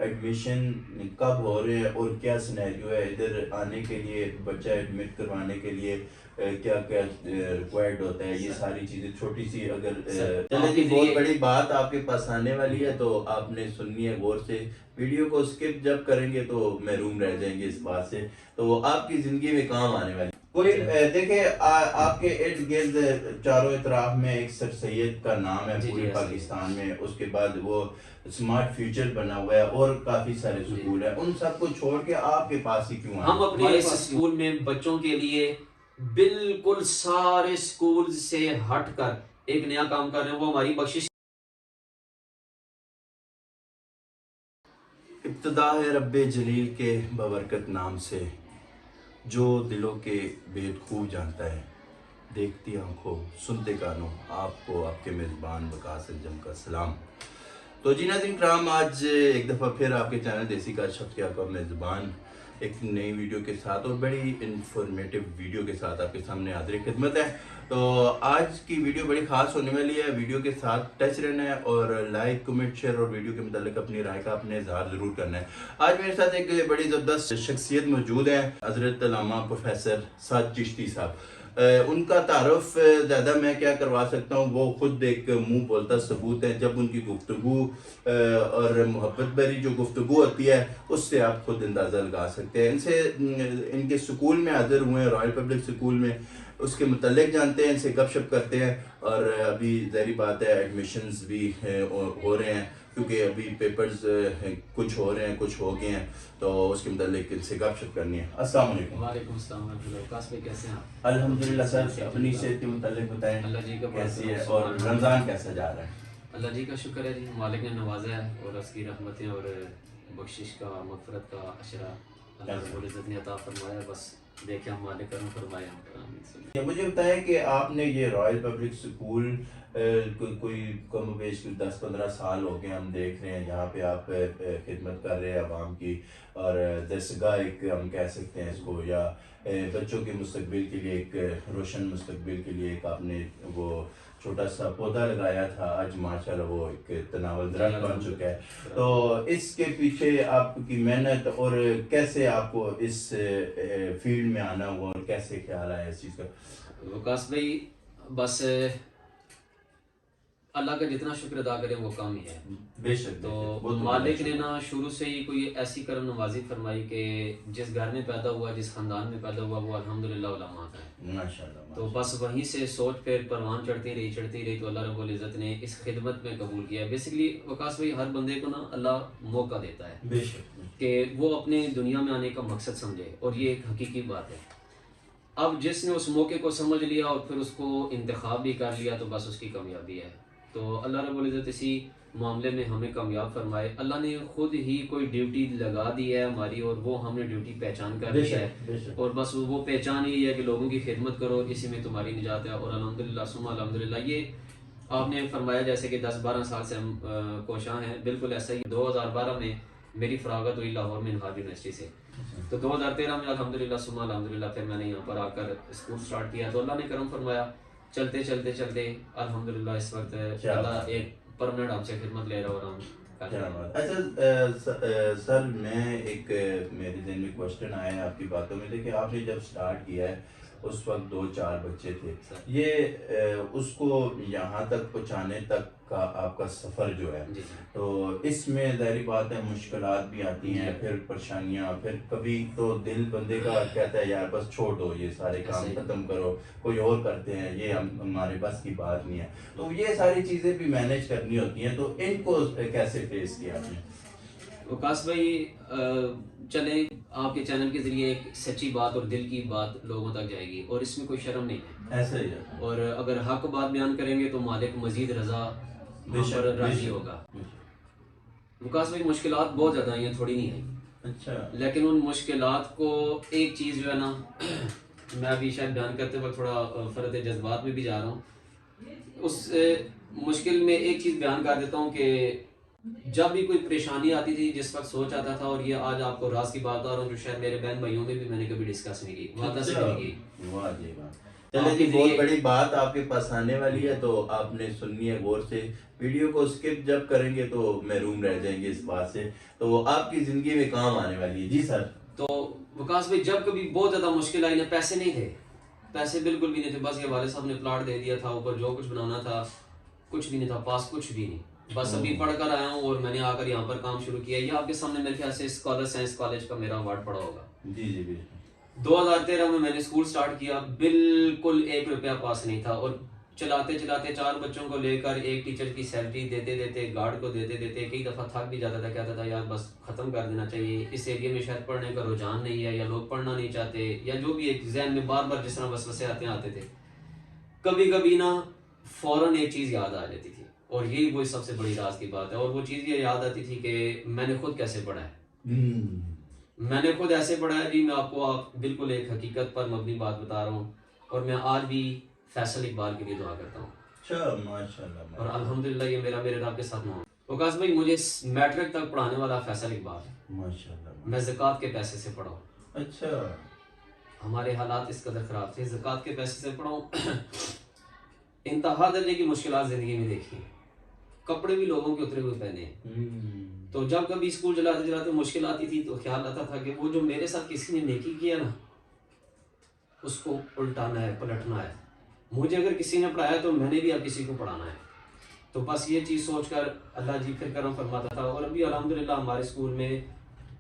Admission کب ہو رہے ہیں اور کیا سینیریو ہے ادھر آنے کے لیے، بچہ ایڈمٹ کروانے کے لیے کیا کیا ریکوائرڈ ہوتا ہے، یہ ساری چیزیں چھوٹی سی اگر چلے جی بہت بڑی بات آپ کے پاس آنے والی ہے تو آپ نے سننی ہے غور سے. ویڈیو کو اسکپ جب کریں گے تو محروم رہ جائیں گے اس بات سے، تو آپ کی زندگی میں کام آنے والی. کوئی دیکھیں آپ کے ارد گرد چاروں اطراف میں ایک سر سید کا نام ہے پورے پاکستان میں، اس کے بعد وہ اسمارٹ فیوچر بنا ہوا ہے اور کافی سارے سکول ہیں، ان سب کو چھوڑ کے آپ کے پاس ہی کیوں آئے؟ ہم اپنے اس سکول میں بچوں کے لیے بالکل سارے سکول سے ہٹ کر ایک نیا کام کر رہے ہیں، وہ ہماری بخشش. ابتدا ہے رب جلیل کے ببرکت نام سے، جو دلوں کے بید خوب جانتا ہے، دیکھتی آنکھوں سنتے کانوں، آپ کو آپ کے میزبان وقاص الجم کا سلام. تو جی ناظرین کرام، آج ایک دفعہ پھر آپ کے چینل دیسی کا شخص کیا کا میزبان ایک نئی ویڈیو کے ساتھ اور بڑی انفارمیٹیو ویڈیو کے ساتھ آپ کے سامنے حاضر خدمت ہے. تو آج کی ویڈیو بڑی خاص ہونے والی ہے، ویڈیو کے ساتھ ٹچ رہنا ہے اور لائک کمنٹ شیئر اور ویڈیو کے متعلق اپنی رائے کا اپنے اظہار ضرور کرنا ہے. آج میرے ساتھ ایک بڑی زبردست شخصیت موجود ہے، حضرت علامہ پروفیسر سعد چشتی صاحب. ان کا تعارف زیادہ میں کیا کروا سکتا ہوں، وہ خود ایک منہ بولتا ثبوت ہے. جب ان کی گفتگو اور محبت بھری جو گفتگو ہوتی ہے اس سے آپ خود اندازہ لگا سکتے ہیں. ان کے سکول میں حاضر ہوئے ہیں، رائل پبلک سکول میں، اس کے متعلق جانتے ہیں، ان سے گپ شپ کرتے ہیں. اور ابھی ظاہری بات ہے ایڈمیشنز بھی ہو رہے ہیں، کیونکہ ابھی پیپرز کچھ ہو رہے ہیں کچھ ہو گئے ہیں، تو اس کے متعلق ان سے گپ شپ کرنی ہے. السلام علیکم. وعلیکم السلام ورحمۃ اللہ. وقاص بھائی کیسے ہیں آپ؟ الحمدللہ سر، اپنی صحت کے متعلق بتائیں اللہ جی کا کیسی ہے اور رمضان کیسا جا رہا ہے؟ اللہ جی کا شکر ہے جی، مالک نے نوازا ہے اور اس کی رحمتیں اور بخشش کا مغفرت کا عشرہ اللہ رب العزت نے عطا فرمایا. بس دیکھیں ہم مالک کرم فرمائے. مجھے بتائیں کہ آپ نے یہ رائل پبلک سکول کوئی کم و بیش 10-15 سال ہو گئے ہم دیکھ رہے ہیں جہاں پہ آپ خدمت کر رہے ہیں عوام کی، اور دستگاہ ایک ہم کہہ سکتے ہیں اس کو، یا بچوں کے مستقبل کے لیے ایک روشن مستقبل کے لیے ایک آپ نے وہ چھوٹا سا پودا لگایا تھا، آج ماشاءاللہ وہ ایک تناول درخت بن چکا ہے. تو اس کے پیچھے آپ کی محنت اور کیسے آپ کو اس فیلڈ میں آنا ہوا اور کیسے خیال آیا اس چیز کا؟ وقاص بھائی بس اللہ کا جتنا شکر ادا کریں وہ کام ہی ہے. بے شک. تو مالک نے نا شروع سے ہی کوئی ایسی کرم نوازی فرمائی کہ جس گھر میں پیدا ہوا، جس خاندان میں پیدا ہوا، وہ الحمدللہ علماء کا ہے ماشاءاللہ. تو بس وہیں سے سوچ پھر پروان چڑھتی رہی تو اللہ رب العزت نے اس خدمت میں قبول کیا. بیسکلی وقاص بھائی ہر بندے کو نا اللہ موقع دیتا ہے بے شک کہ وہ اپنے دنیا میں آنے کا مقصد سمجھے، اور یہ ایک حقیقی بات ہے. اب جس نے اس موقع کو سمجھ لیا اور پھر اس کو انتخاب بھی کر لیا تو بس اس کی کامیابی ہے. تو اللہ رب العزت اسی معاملے میں ہمیں کامیاب فرمائے. اللہ نے خود ہی کوئی ڈیوٹی لگا دی ہے ہماری، اور وہ ہم نے ڈیوٹی پہچان کر لی ہے، اور بس وہ پہچان ہی ہے کہ لوگوں کی خدمت کرو، اسی میں تمہاری نجات ہے. اور الحمدللہ ثم الحمدللہ یہ آپ نے فرمایا جیسے کہ 10-12 سال سے ہم کوشاں ہیں، بالکل ایسا ہی. 2012 میں میری فراغت ہوئی لاہور میں انہار یونیورسٹی سے، تو 2013 میں الحمدللہ ثم الحمدللہ پھر میں نے یہاں پر آ کر اسکول سٹارٹ کیا. تو اللہ نے کرم فرمایا، چلتے الحمدللہ اس وقت اللہ ایک پرمنٹ ہم سے خدمت لے رہا ہو رہا ہوں. اچھا سر، میں ایک میرے ذہن میں کوشچن آیا ہے آپ کی باتوں میں. دیکھیں آپ نے جب سٹارٹ کیا ہے اس وقت 2-4 بچے تھے، یہ اس کو یہاں تک پہنچانے تک کا آپ کا سفر جو ہے، تو اس میں ظاہری بات ہے مشکلات بھی آتی ہیں، پھر پریشانیاں، پھر کبھی تو دل بندے کا کہتا ہے یار بس چھوڑ دو یہ سارے کام ختم کرو، کوئی اور کرتے ہیں، یہ ہمارے بس کی بات نہیں ہے. تو یہ ساری چیزیں بھی مینیج کرنی ہوتی ہیں، تو ان کو کیسے فیس کیا آپ نے؟ وقاص بھائی چلیں آپ کے چینل کے ذریعے ایک سچی بات اور دل کی بات لوگوں تک جائے گی، اور اس میں کوئی شرم نہیں ہے، ایسا ہی ہے. اور اگر حق بات بیان کریں گے تو مالک مزید رضا پر راضی ہوگا. وقاص بھائی مشکلات بہت زیادہ آئی ہیں، تھوڑی نہیں آئی. اچھا. لیکن ان مشکلات کو ایک چیز جو ہے نا، میں ابھی شاید بیان کرتے وقت تھوڑا فرط جذبات میں بھی جا رہا ہوں، اس مشکل میں ایک چیز بیان کر دیتا ہوں کہ جب بھی کوئی پریشانی آتی تھی، جس وقت سوچ آتا تھا، اور یہ آج آپ کو راز کی بات بتا رہا ہوں جو شاید میرے بہن بھائیوں میں بھی میں نے کبھی ڈسکس نہیں کی، والدہ سے بھی نہیں کی. واہ جی واہ. چلے آپ جی، کے بہت ذریعے بڑی بات آپ کے پاس آنے والی ہے، تو آپ نے سننی ہے غور سے. ویڈیو کو اسکپ جب کریں گے تو محروم رہ جائیں گے اس بات سے، تو وہ آپ کی زندگی میں کام آنے والی ہے. جی سر. تو وکاس بھائی جب کبھی بہت زیادہ مشکل آئی نا، پیسے نہیں تھے، پیسے بالکل بھی نہیں تھے، بس یہ والد صاحب نے پلاٹ دے دیا تھا، اوپر جو کچھ بنانا تھا کچھ بھی نہیں تھا پاس، کچھ بھی نہیں. بس ابھی پڑھ کر آیا ہوں اور میں نے آ کر یہاں پر کام شروع کیا. یہ آپ کے سامنے میرے خیال سے اسکالر سائنس کالج کا میرا اوارڈ پڑا ہوگا. جی جی بالکل. 2013 میں نے اسکول سٹارٹ کیا، بالکل 1 روپیہ پاس نہیں تھا، اور چلاتے چلاتے 4 بچوں کو لے کر ایک ٹیچر کی سیلری دیتے دیتے گارڈ کو دیتے دیتے کئی دفعہ تھک بھی جاتا تھا. کہتا تھا یار بس ختم کر دینا چاہیے، اس ایریے میں شاید پڑھنے کا رجحان نہیں ہے، یا لوگ پڑھنا نہیں چاہتے، یا جو بھی ایک ذہن میں بار بار جس طرح وسوسے آتے تھے. کبھی کبھی نا فوراً ایک چیز یاد آ جاتی تھی، اور یہی وہی سب سے بڑی راز کی بات ہے. اور وہ چیز یہ یاد آتی تھی کہ میں نے خود کیسے پڑھا ہے. میں نے خود ایسے پڑھا ہے جی. میں آپ کو بالکل ایک حقیقت پر مبنی بات بتا رہا ہوں، اور میں آج بھی فیصل اقبال کے لیے دعا کرتا ہوں. اچھا ماشاء اللہ. اور الحمدللہ یہ میرے رب کے ساتھ معاون. وکاس بھائی مجھے میٹرک تک پڑھانے والا فیصل اقبال ہے. ماشاء اللہ. میں زکوٰۃ کے پیسے سے پڑھا ہوں. اچھا. ہمارے حالات اس قدر خراب تھے، زکوٰۃ کے پیسے سے پڑھا ہوں. انتہا درجے کی مشکلات زندگی میں دیکھی ہیں، کپڑے بھی لوگوں کے اترے ہوئے پہنے ہیں. تو جب کبھی اسکول چلاتے چلاتے مشکل آتی تھی تو خیال آتا تھا کہ وہ جو میرے ساتھ کسی نے نیکی کیا نا، اس کو الٹانا ہے، پلٹنا ہے. مجھے اگر کسی نے پڑھایا تو میں نے بھی اب کسی کو پڑھانا ہے. تو بس یہ چیز سوچ کر اللہ جی پھر کرم فرماتا تھا. اور ابھی الحمدللہ ہمارے اسکول میں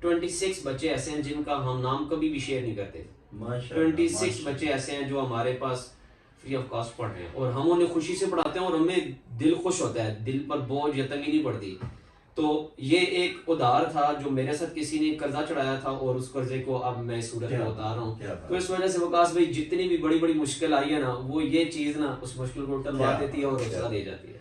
26 بچے ایسے ہیں جن کا ہم نام کبھی بھی شیئر نہیں کرتے. 26 بچے ایسے ہیں جو ہمارے پاس فری آف کاسٹ پڑھ رہے ہیں، اور ہم انہیں خوشی سے پڑھاتے ہیں، اور ہمیں دل خوش ہوتا ہے، دل پر بوجھ یا تنگی نہیں پڑتی. تو یہ ایک ادھار تھا جو میرے ساتھ کسی نے قرضہ چڑھایا تھا، اور اس قرضے کو اب میں اس صورت میں اتار رہا ہوں. تو اس وجہ سے وکاس بھائی جتنی بھی بڑی بڑی مشکل آئی ہے نا، وہ یہ چیز نا اس مشکل کو ٹلوا دیتی ہے اور حوصلہ دے جاتی ہے.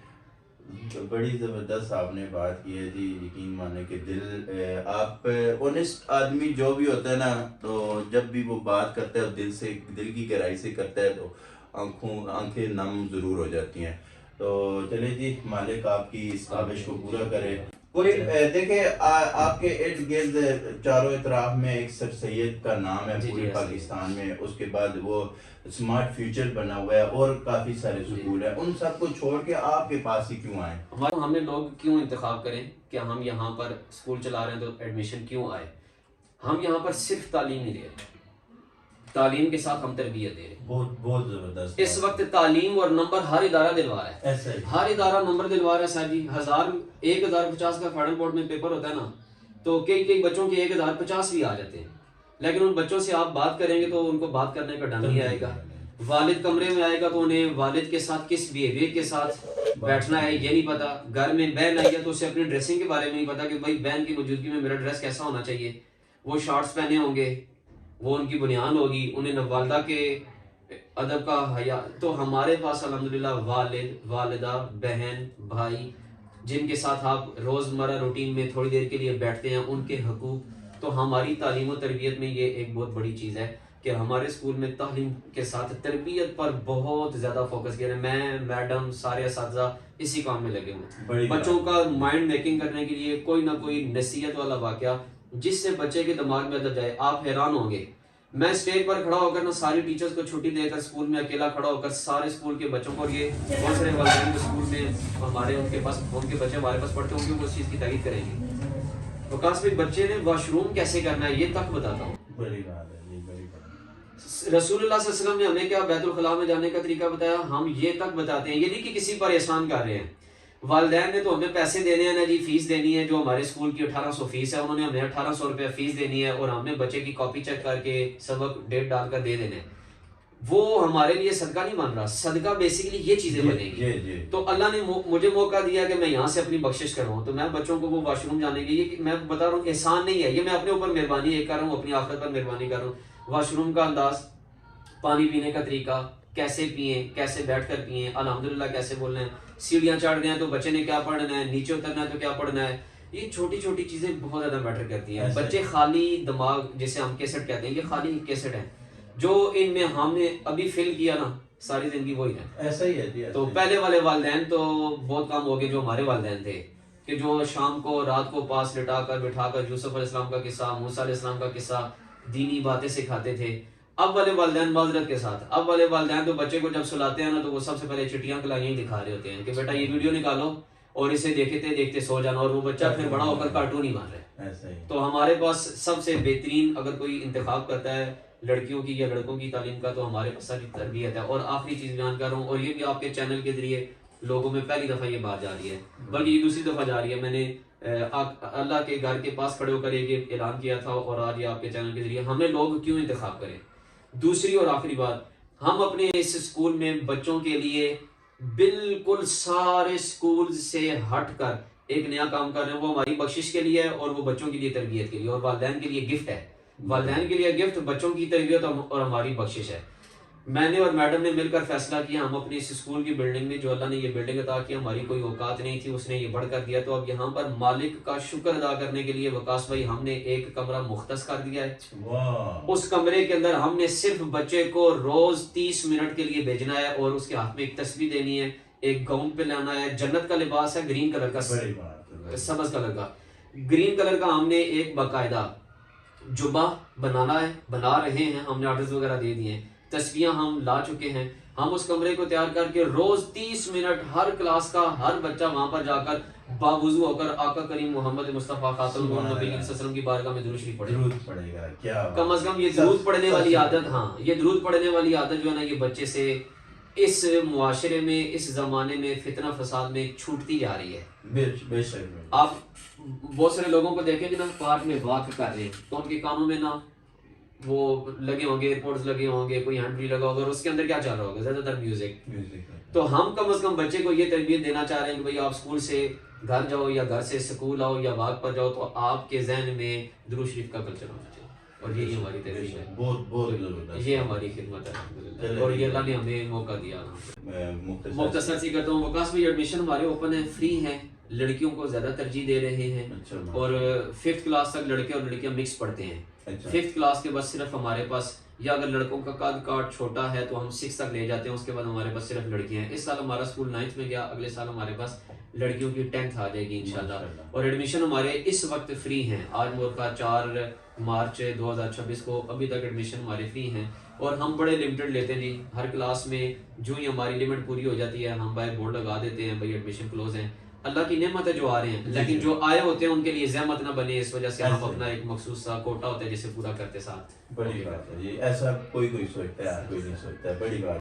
بڑی زبردست آپ نے بات کی ہے جی. یقین مانے کہ دل آپ اونسٹ آدمی جو بھی ہوتا ہے نا، تو جب بھی وہ بات کرتا ہے دل سے، دل کی گہرائی سے کرتا ہے، تو آنکھیں نم ضرور ہو جاتی ہیں. تو چلے جی، مالک آپ کی اس کاوش کو پورا کرے. کوئی دیکھیں آپ کے ارد گرد چاروں اطراف میں ایک سر سید کا نام ہے پورے پاکستان میں، اس کے بعد وہ اسمارٹ فیوچر بنا ہوا ہے، اور کافی سارے سکول ہیں. ان سب کو چھوڑ کے آپ کے پاس ہی کیوں آئے؟ ہمیں لوگ کیوں انتخاب کریں کہ ہم یہاں پر اسکول چلا رہے ہیں تو ایڈمیشن کیوں آئے؟ ہم یہاں پر صرف تعلیم نہیں دے رہے، تعلیم کے ساتھ ہم تربیت دے رہے ہیں. بہت زبردست. اس وقت تعلیم اور نمبر ہر ادارہ دلوا رہا ہے. ایسا ہی ہر ادارہ نمبر دلوا رہا ہے صاحب جی. 1050 کا فیڈرل بورڈ میں پیپر ہوتا ہے نا، تو کئی بچوں کے 1050 بھی آ جاتے ہیں، لیکن ان بچوں سے آپ بات کریں گے تو ان کو بات کرنے کا ڈنگ نہیں آئے گا. والد کمرے میں آئے گا تو انہیں والد کے ساتھ کس بیہیویئر کے ساتھ بیٹھنا ہے یہ نہیں پتا. گھر میں بہن آئی ہے تو اسے اپنی ڈریسنگ کے بارے میں نہیں پتا کہ بھائی بہن کی موجودگی میں میرا ڈریس کیسا ہونا چاہیے. وہ شارٹس پہنے ہوں گے، وہ ان کی بنیان ہوگی، انہیں نہ والدہ کے ادب کا حیا. تو ہمارے پاس الحمدللہ والد، والدہ، بہن، بھائی، جن کے ساتھ آپ روزمرہ روٹین میں تھوڑی دیر کے لیے بیٹھتے ہیں، ان کے حقوق. تو ہماری تعلیم و تربیت میں یہ ایک بہت بڑی چیز ہے کہ ہمارے اسکول میں تعلیم کے ساتھ تربیت پر بہت زیادہ فوکس کیا ہے. میں، میڈم، سارے اساتذہ اسی کام میں لگے ہوئے ہیں. بچوں کا مائنڈ میکنگ کرنے کے لیے کوئی نہ کوئی نصیحت والا واقعہ جس سے بچے کے دماغ میں اندر جائے. آپ حیران ہوں گے، میں اسٹیج پر کھڑا ہو کر نا ساری ٹیچرز کو چھٹی دے کر اسکول میں اکیلا کھڑا ہو کر سارے اسکول کے بچوں کو، اور یہ بہت سارے والدین اسکول میں ہمارے ان کے بچے ہمارے پاس پڑھتے ہوں گے، وہ اس چیز کی تائید کریں گے. وکاس بھائی بچے نے واش روم کیسے کرنا ہے یہ تک بتاتا ہوں. بڑی بات ہے جی، بڑی بات. رسول اللہ صلی اللہ علیہ وسلم نے ہمیں کیا بیت الخلاء میں جانے کا طریقہ بتایا، ہم یہ تک بتاتے ہیں. یہ نہیں کہ کسی پر احسان کر رہے ہیں. والدین نے تو ہمیں پیسے دینے ہیں نا جی، فیس دینی ہے. جو ہمارے اسکول کی 1800 فیس ہے، انہوں نے ہمیں 1800 روپے فیس دینی ہے، اور ہم نے بچے کی کاپی چیک کر کے سبق ڈیٹ ڈال کر دے دینے. وہ ہمارے لیے صدقہ نہیں بن رہا. صدقہ بیسیکلی یہ چیزیں بنیں گی. تو اللہ نے مجھے موقع دیا کہ میں یہاں سے اپنی بخشش کروں، تو میں بچوں کو وہ واش روم جانے کے لیے، میں بتا رہا ہوں احسان نہیں ہے یہ، میں اپنے اوپر مہربانی ایک کر رہا ہوں، اپنی آخرت پر مہربانی کر رہا ہوں. واش روم کا انداز، پانی پینے کا طریقہ، کیسے پئیں، کیسے بیٹھ کر پئیں، الحمدللہ کیسے بولنا ہے. سیڑھیاں چڑھ رہے ہیں تو بچے نے کیا پڑھنا ہے، نیچے اترنا ہے تو کیا پڑھنا ہے. یہ چھوٹی چھوٹی چیزیں بہت زیادہ میٹر کرتی ہیں. بچے خالی دماغ، جسے ہم کیسٹ کہتے ہیں، یہ خالی کیسٹ ہے جو ان میں ہم نے ابھی فل کیا نا، ساری زندگی وہی ہے. ایسا ہی ہے جی. تو پہلے والے والدین تو بہت کم ہو گئے جو ہمارے والدین تھے، کہ جو شام کو رات کو پاس لٹا کر بٹھا کر یوسف علیہ السلام کا قصہ، موسیٰ علیہ السلام کا قصہ، دینی باتیں سکھاتے تھے. اب والے والدین معذرت کے ساتھ، اب والے والدین تو بچے کو جب سلاتے ہیں نا تو وہ سب سے پہلے چٹیاں کلائیاں ہی دکھا رہے ہوتے ہیں کہ بیٹا یہ ویڈیو نکالو اور اسے دیکھتے دیکھتے سو جانا، اور وہ بچہ پھر بڑا ہو کر کارٹون ہی مان رہا ہے۔ تو ہمارے پاس سب سے بہترین اگر کوئی انتخاب کرتا ہے لڑکیوں کی یا لڑکوں کی تعلیم کا تو ہمارے پاس ساری تربیت ہے۔ اور آخری چیز بیان کر رہا ہوں، اور یہ بھی آپ کے چینل کے ذریعے لوگوں میں پہلی دفعہ یہ بات جا رہی ہے، بلکہ یہ دوسری دفعہ جا رہی ہے۔ میں نے اللہ کے گھر کے پاس کھڑے ہو کر ایک اعلان کیا تھا، اور آج یہ آپ کے چینل کے ذریعے ہمیں لوگ کیوں انتخاب کریں۔ دوسری اور آخری بات، ہم اپنے اس اسکول میں بچوں کے لیے بالکل سارے اسکول سے ہٹ کر ایک نیا کام کر رہے ہیں، وہ ہماری بخشش کے لیے ہے اور وہ بچوں کے لیے تربیت کے لیے اور والدین کے لیے گفٹ ہے۔ والدین کے لیے گفٹ، بچوں کی تربیت اور ہماری بخشش ہے۔ میں نے اور میڈم نے مل کر فیصلہ کیا، ہم اپنی اس اسکول کی بلڈنگ میں، جو اللہ نے یہ بلڈنگ عطا کی، ہماری کوئی اوقات نہیں تھی، اس نے یہ بڑھ کر دیا، تو اب یہاں پر مالک کا شکر ادا کرنے کے لیے وقاص بھائی ہم نے ایک کمرہ مختص کر دیا ہے۔ اس کمرے کے اندر ہم نے صرف بچے کو روز 30 منٹ کے لیے بھیجنا ہے اور اس کے ہاتھ میں ایک تسبیح دینی ہے، ایک گاؤن پہ لانا ہے، جنت کا لباس ہے، گرین کلر کا، سبز کلر کا، گرین کلر کا ہم نے ایک باقاعدہ جبہ بنانا ہے، بنا رہے ہیں، ہم نے آرڈرز وغیرہ دے دیے ہیں، تسبیحاں ہم لا چکے ہیں۔ ہم اس کمرے کو تیار کر کے روز 30 منٹ ہر کلاس کا ہر بچہ وہاں پر جا کر باوضو ہو کر آقا کریم محمد مصطفیٰ خاتم النبیین صلی اللہ علیہ وسلم کی بارگاہ میں درود شریف پڑھے گا۔ کیا کم از کم یہ درود پڑھنے والی عادت، ہاں یہ درود پڑھنے والی عادت جو ہے نا، یہ بچے سے اس معاشرے میں، اس زمانے میں، فتنہ فساد میں چھوٹتی جا رہی ہے۔ بے شک۔ آپ بہت سارے لوگوں کو دیکھیں گے نا پارک میں واک کر رہے ہیں تو ان کے کانوں میں نا وہ لگے ہوں گے، ایئرپورٹس لگے ہوں گے، کوئی ہینڈ فری لگا ہوگا اور اس کے اندر کیا چل رہا ہوگا؟ زیادہ تر میوزک۔ تو ہم کم از کم بچے کو یہ تربیت دینا چاہ رہے ہیں کہ بھئی آپ اسکول سے گھر جاؤ یا گھر سے اسکول آؤ یا واک پر جاؤ تو آپ کے ذہن میں درود شریف کا کلچر ہونا چاہیے، اور یہی ہماری تربیت ہے، بہت یہ ہماری خدمت ہے الحمدللہ، اور یہ اللہ نے ہمیں موقع دیا۔ مختصر سی کرتا ہوں، وقاص بھائی ایڈمیشن ہمارے اوپن ہے، فری ہیں، لڑکیوں کو زیادہ ترجیح دے رہے ہیں، اور 5th کلاس تک لڑکے اور لڑکیاں مکس پڑھتے ہیں۔ 5th کلاس کے بعد صرف ہمارے پاس، یا اگر لڑکوں کا قد کاٹ چھوٹا ہے تو ہم 6 تک لے جاتے ہیں، اس کے بعد ہمارے پاس صرف لڑکیاں ہیں۔ اس سال ہمارا اسکول 9th میں گیا، اگلے سال ہمارے پاس لڑکیوں کی 10th آ جائے گی انشاءاللہ، اور ایڈمیشن ہمارے اس وقت فری ہیں۔ آج مورخہ 4 مارچ 2026 کو ابھی تک ایڈمیشن ہمارے فری ہیں، اور ہم بڑے لمیٹڈ لیتے ہیں جی، ہر کلاس میں جو ہی ہماری لمٹ پوری ہو جاتی ہے ہم باہر بورڈ لگا دیتے ہیں بھائی ایڈمیشن کلوز ہیں۔ اللہ کی نعمت ہے جو آ رہے ہیں، لیکن جو آئے ہوتے ہیں ان کے لیے زحمت نہ بنے، اس وجہ سے ہم اپنا ایک مخصوص سا کوٹا ہوتا ہے جسے پورا کرتے ساتھ۔ بڑی بات ہے یہ، ایسا کوئی سوچتا ہے، کوئی نہیں سوچتا ہے، بڑی بات۔